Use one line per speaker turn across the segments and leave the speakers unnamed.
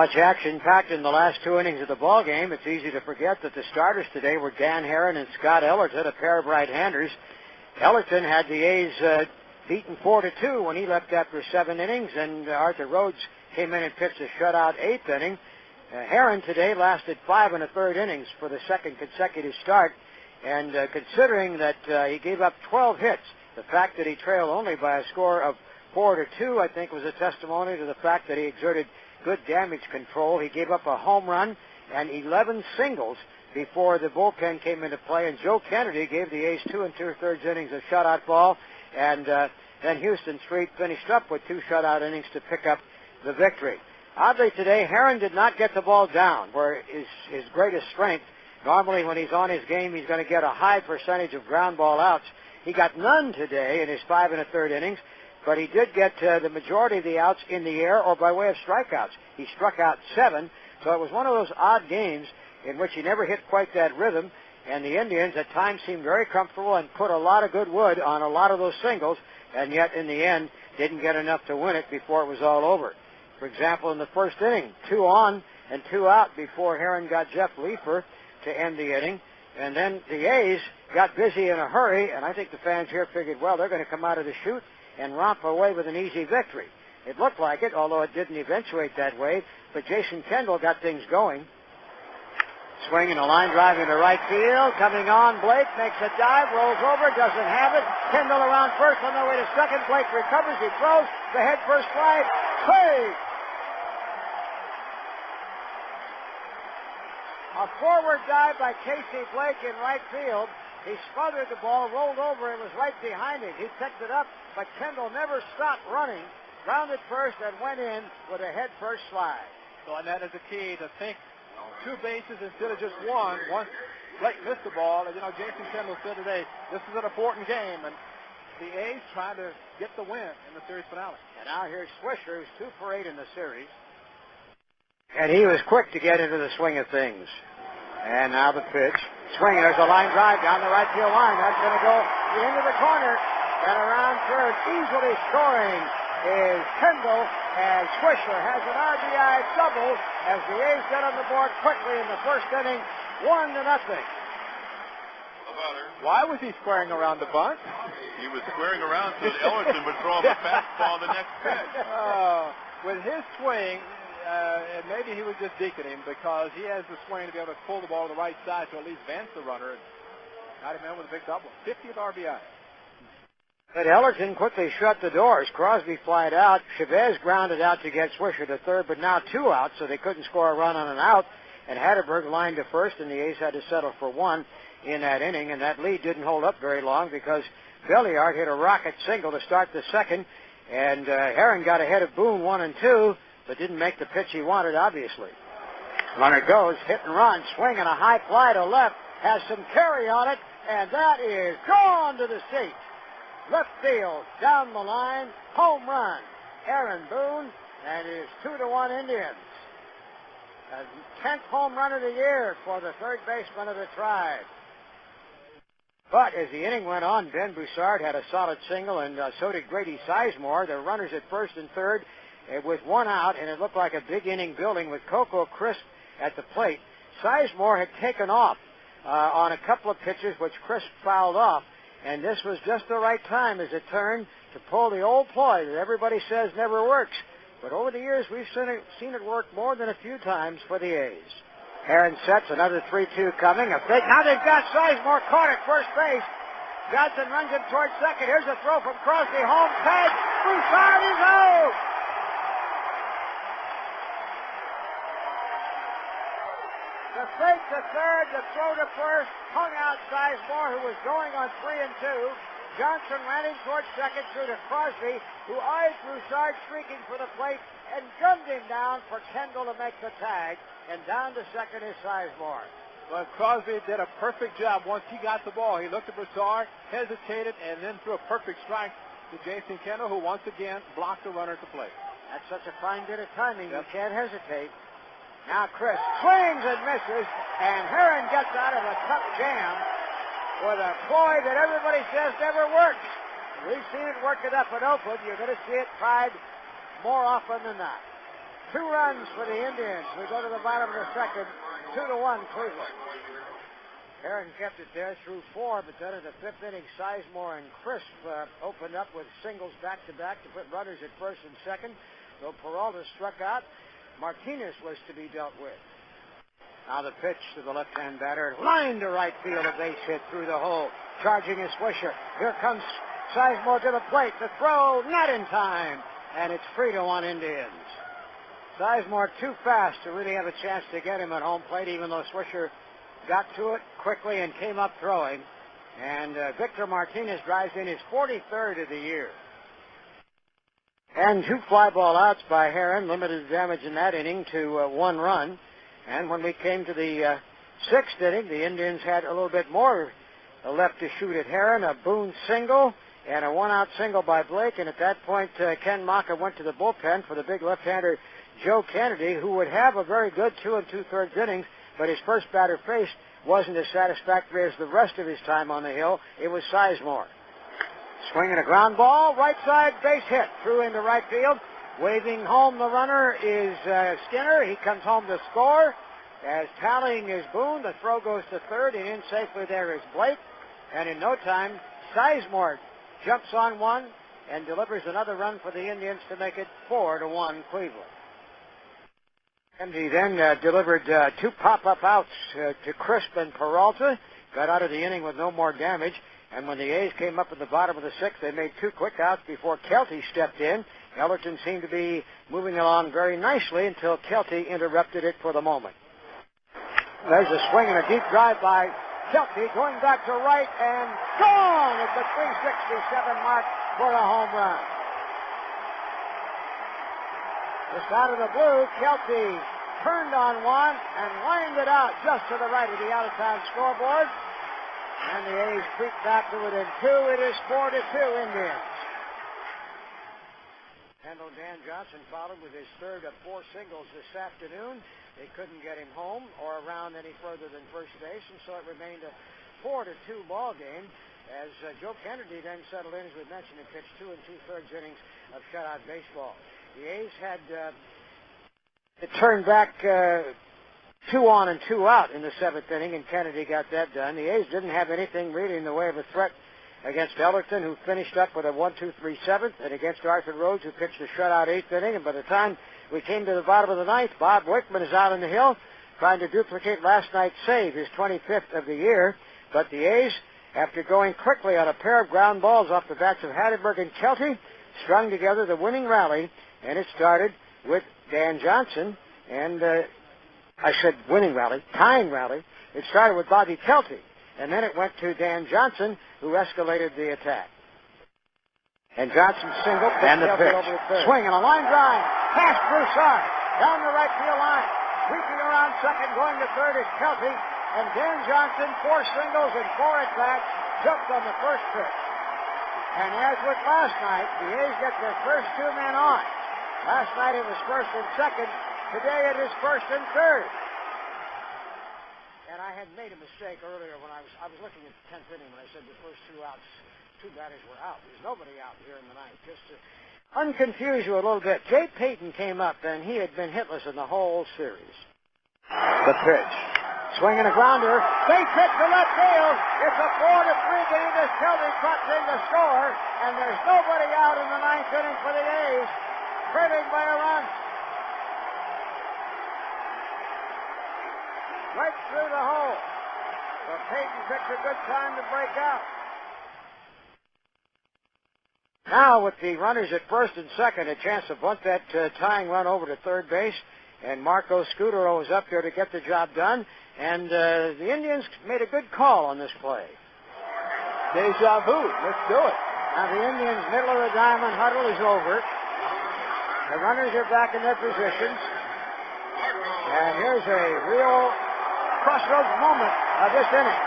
Much action packed in the last 2 innings of the ball game. It's easy to forget that the starters today were Dan Herron and Scott Ellerton, a pair of right-handers. Ellerton had the A's beaten 4-2 when he left after 7 innings, and Arthur Rhodes came in and pitched a shutout 8th inning. Herron today lasted 5 1/3 innings for the second consecutive start, and considering that he gave up 12 hits, the fact that he trailed only by a score of 4-2, I think, was a testimony to the fact that he exerted good damage control. He gave up a home run and 11 singles before the bullpen came into play, and Joe Kennedy gave the A's 2 2/3 innings of shutout ball, and then Houston Street finished up with 2 shutout innings to pick up the victory. Oddly today, Herron did not get the ball down, where his greatest strength. Normally when he's on his game, he's going to get a high percentage of ground ball outs. He got none today in his 5 1/3 innings, but he did get the majority of the outs in the air or by way of strikeouts. He struck out 7, so it was one of those odd games in which he never hit quite that rhythm, and the Indians at times seemed very comfortable and put a lot of good wood on a lot of those singles, and yet in the end didn't get enough to win it before it was all over. For example, in the first inning, 2 on and 2 out before Herron got Jeff Leifer to end the inning. And then the A's got busy in a hurry, and I think the fans here figured, well, they're going to come out of the chute and romp away with an easy victory. It looked like it, although it didn't eventuate that way. But Jason Kendall got things going. Swinging a line drive into right field. Coming on, Blake makes a dive, rolls over, doesn't have it. Kendall around first on the way to second. Blake recovers, he throws. The head first fly. Saved! A forward dive by Casey Blake in right field. He smothered the ball, rolled over, it was right behind him. He picked it up, but Kendall never stopped running, rounded first, and went in with a head-first slide.
So, and that is the key, to think 2 bases instead of just one. Once Blake missed the ball, and Jason Kendall said today, this is an important game, and the A's trying to get the win in the series finale.
And now here's Swisher, who's 2 for 8 in the series. And he was quick to get into the swing of things. And now the pitch. Swing, there's a line drive down the right field line. That's going to go into the corner. And around third, easily scoring is Kendall. And Swisher has an RBI double as the A's get on the board quickly in the first inning, 1-0.
Why was he squaring around the bunt?
He was squaring around so that Ellerton would throw him a fastball the next pitch.
With his swing, and maybe he was just deaconing because he has the swing to be able to pull the ball to the right side to at least advance the runner. Got him in with a big double. 50th RBI.
But Ellerton quickly shut the doors. Crosby flied out. Chavez grounded out to get Swisher to third, but now 2 outs, so they couldn't score a run on an out. And Hatterberg lined to first, and the A's had to settle for 1 in that inning. And that lead didn't hold up very long because Belliard hit a rocket single to start the second. And Herron got ahead of Boone 1 and 2, but didn't make the pitch he wanted, obviously. Runner goes, hit and run, swinging a high fly to left, has some carry on it, and that is gone to the seat. Left field, down the line, home run. Aaron Boone, and his 2-1 Indians. A 10th home run of the year for the third baseman of the Tribe. But as the inning went on, Ben Broussard had a solid single, and so did Grady Sizemore. The runners at first and third with 1 out, and it looked like a big inning building with Coco Crisp at the plate. Sizemore had taken off on a couple of pitches, which Crisp fouled off, and this was just the right time, as it turned, to pull the old ploy that everybody says never works. But over the years, we've seen it work more than a few times for the A's. Herron sets, another 3-2 coming. A fake. Now they've got Sizemore caught at first base. Johnson runs him towards second. Here's a throw from Crosby. Home tag. Broussard is out. The fake to third, the throw to first, hung out Sizemore, who was going on 3 and 2. Johnson ran him towards second, through to Crosby, who eyed Broussard streaking for the plate and gummed him down for Kendall to make the tag. And down to second is Sizemore.
Well, Crosby did a perfect job once he got the ball. He looked at Broussard, hesitated, and then threw a perfect strike to Jason Kendall, who once again blocked the runner at the plate.
That's such a fine bit of timing. Yep. You can't hesitate. Now Chris swings and misses, and Herron gets out of a tough jam with a ploy that everybody says never works. We've seen it work it up at Oakland. You're going to see it tried more often than not. 2 runs for the Indians. We go to the bottom of the second. 2-1 Cleveland. Heron kept it there through 4, but then in the 5th inning, Sizemore and Crisp opened up with singles back-to-back to put runners at first and second. Though Peralta struck out, Martinez was to be dealt with. Now the pitch to the left-hand batter. Line to right field, a base hit through the hole. Charging is Swisher. Here comes Sizemore to the plate. The throw, not in time. And it's 3-1 Indians. Sizemore too fast to really have a chance to get him at home plate, even though Swisher got to it quickly and came up throwing. And Victor Martinez drives in his 43rd of the year. And 2 fly ball outs by Heron, limited damage in that inning to 1 run. And when we came to the 6th inning, the Indians had a little bit more left to shoot at Heron, a Boone single and a 1-out single by Blake. And at that point, Ken Maka went to the bullpen for the big left-hander Joe Kennedy, who would have a very good 2 2/3 innings, but his first batter faced wasn't as satisfactory as the rest of his time on the hill. It was Sizemore. Swinging a ground ball, right side base hit, through into right field. Waving home the runner is Skinner. He comes home to score. As tallying is Boone, the throw goes to third, and in safely there is Blake. And in no time, Sizemore jumps on one and delivers another run for the Indians to make it 4-1 Cleveland. And he then delivered 2 pop-up outs to Crisp and Peralta. Got out of the inning with no more damage. And when the A's came up at the bottom of the 6th, they made 2 quick outs before Kelty stepped in. Ellerton seemed to be moving along very nicely until Kelty interrupted it for the moment. There's a swing and a deep drive by Kelty, going back to right and gone at the 367 mark for a home run. Just out of the blue, Kelty turned on one and lined it out just to the right of the out-of-town scoreboard. And the A's creep back to within 2. It is 4-2 Indians. Handle Dan Johnson followed with his third of 4 singles this afternoon. They couldn't get him home or around any further than first base, and so it remained a 4-2 ball game as Joe Kennedy then settled in, as we mentioned, and pitched 2 2/3 innings of shutout baseball. The A's had to turn back 2 on and 2 out in the 7th inning, and Kennedy got that done. The A's didn't have anything really in the way of a threat against Ellerton, who finished up with a 1-2-3 7th, and against Arthur Rhodes, who pitched a shutout 8th inning. And by the time we came to the bottom of the 9th, Bob Wickman is out on the hill trying to duplicate last night's save, his 25th of the year. But the A's, after going quickly on a pair of ground balls off the bats of Hatterberg and Kelty, strung together the winning rally, and it started with Dan Johnson and I said winning rally, tying rally. It started with Bobby Kelty, and then it went to Dan Johnson, who escalated the attack. And Johnson singled, and the pitch. Over the third. Swing and a line drive, past Broussard, down the right field line. Sweeping around second, going to third is Kelty, and Dan Johnson, 4 singles and 4 at-bats, jumped on the first pitch. And as with last night, the A's get their first 2 men on. Last night it was first and second. Today it is first and third. And I had made a mistake earlier when I was looking at the 10th inning when I said the first 2 outs, 2 batters were out. There's nobody out here in the 9th. Just to unconfuse you a little bit, Jay Payton came up, and he had been hitless in the whole series. The pitch. Swinging a grounder. Base hit to left field. It's a 4-3 game as Kelty clutching the score, and there's nobody out in the 9th inning for the A's, trailing by a run. Right through the hole. So Payton picked a good time to break out. Now with the runners at first and second, a chance to bunt that tying run over to third base. And Marco Scudero is up there to get the job done. And the Indians made a good call on this play.
Deja vu. Let's do it.
Now the Indians' middle of the diamond huddle is over. The runners are back in their positions. And here's a real crossroads moment of this inning.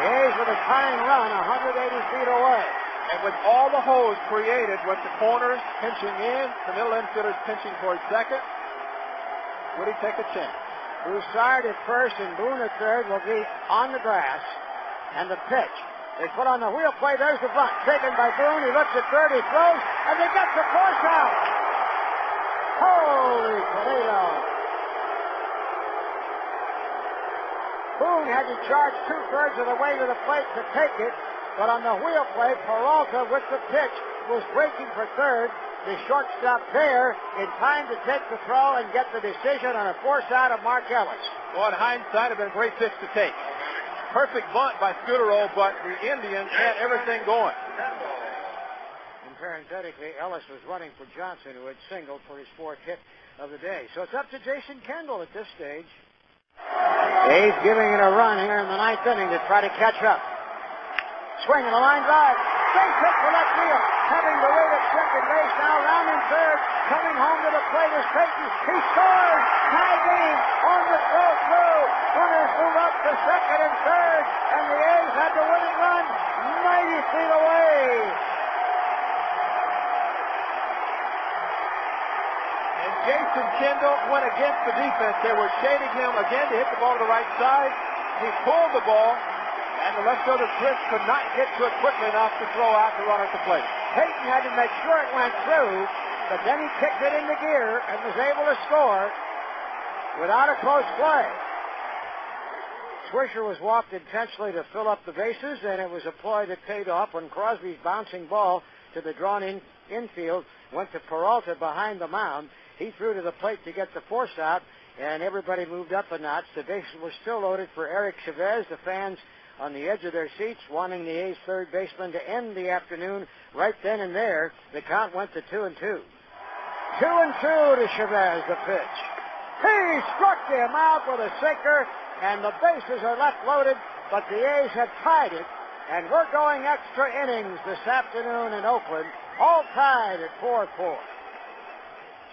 The A's with a tying run 180 feet away.
And with all the holes created with the corners pinching in, the middle infielders pinching towards second, would he take a chance?
Broussard at first and Boone at third will be on the grass. And the pitch. They put on the wheel play. There's the bunt. Taken by Boone. He looks at third. He throws. And they get the force out. Oh, Holy Toledo. Boone had to charge 2/3 of the way to the plate to take it, but on the wheel play, Peralta with the pitch was breaking for third. The shortstop there in time to take the throw and get the decision on a force out of Mark Ellis.
Well, in hindsight, it would have been a great pitch to take. Perfect bunt by Scudero, but the Indians had everything going.
And parenthetically, Ellis was running for Johnson, who had singled for his 4th hit of the day. So it's up to Jason Kendall at this stage. A's giving it a run here in the 9th inning to try to catch up. Swing and a line drive. Base hit for left field. Having to wait at second base now, rounding third. Coming home to the plate is Payton. He scores. Tie game on the throw through. Runners move up to second and third, and the A's had the winning run 90 feet away.
And Jason Kendall went against the defense. They were shading him again to hit the ball to the right side. He pulled the ball, and the left fielder Chris could not get to it quickly enough to throw out the runner at the plate.
Payton had to make sure it went through, but then he kicked it into gear and was able to score without a close play. Swisher was walked intentionally to fill up the bases, and it was a ploy that paid off when Crosby's bouncing ball to the drawn-in infield went to Peralta behind the mound. He threw to the plate to get the force out, and everybody moved up a notch. The bases were still loaded for Eric Chavez. The fans on the edge of their seats wanting the A's third baseman to end the afternoon right then and there. The count went to 2-2. 2-2 to Chavez, the pitch. He struck him out with a sinker, and the bases are left loaded, but the A's have tied it, and we're going extra innings this afternoon in Oakland, all tied at 4-4.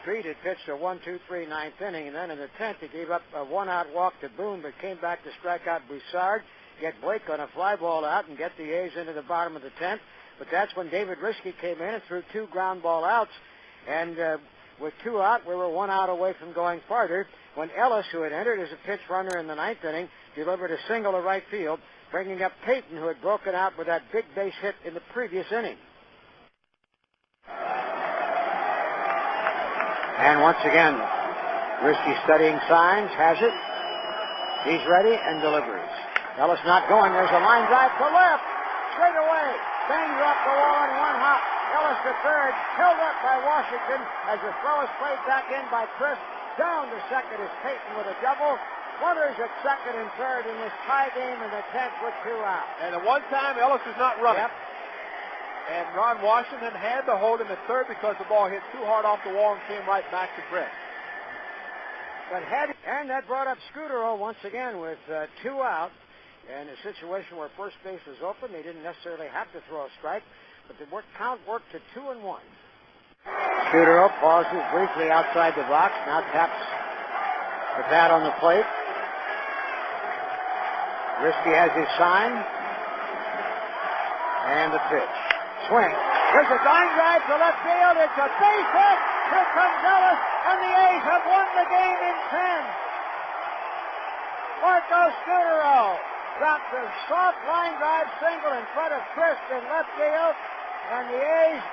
Street had pitched a 1-2-3 ninth inning, and then in the 10th he gave up a one-out walk to Boone, but came back to strike out Broussard, get Blake on a fly ball out, and get the A's into the bottom of the 10th. But that's when David Risky came in and threw 2 ground ball outs, and with 2 out, we were 1 out away from going farther when Ellis, who had entered as a pinch runner in the 9th inning, delivered a single to right field, bringing up Payton, who had broken out with that big base hit in the previous inning. And once again, Risky studying signs, has it. He's ready and delivers. Ellis not going. There's a line drive to left. Straight away. Bangs off the wall in 1 hop. Ellis to third. Held up by Washington as the throw is played back in by Chris. Down to second is Payton with a double. Runners at second and third in this tie game in the 10th with 2 out.
And at one time, Ellis was not running.
Yep.
And Ron Washington had to hold him at third because the ball hit too hard off the wall and came right back to Chris.
And that brought up Scudero once again with 2 out. And a situation where first base was open, they didn't necessarily have to throw a strike, but the count worked to 2-1. Scudero pauses briefly outside the box, now taps the bat on the plate. Risky has his sign. And the pitch. Swing. There's a line drive to left field. It's a base hit. Here comes Ellis, and the A's have won the game in 10. Marco Scudero drops a soft line drive single in front of Chris in left field, and the A's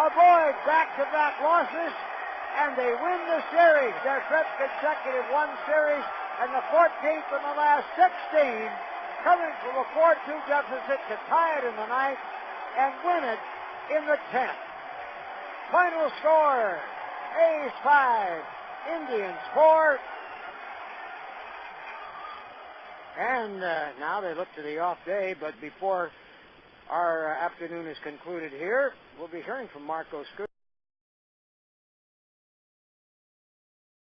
avoid back-to-back losses, and they win the series. Their 5th consecutive 1 series, and the 14th in the last 16, coming from a 4-2 deficit to tie it in the 9th and win it in the 10th. Final score, A's 5, Indians 4. And now they look to the off day, but before our afternoon is concluded here, we'll be hearing from Marco Scudero.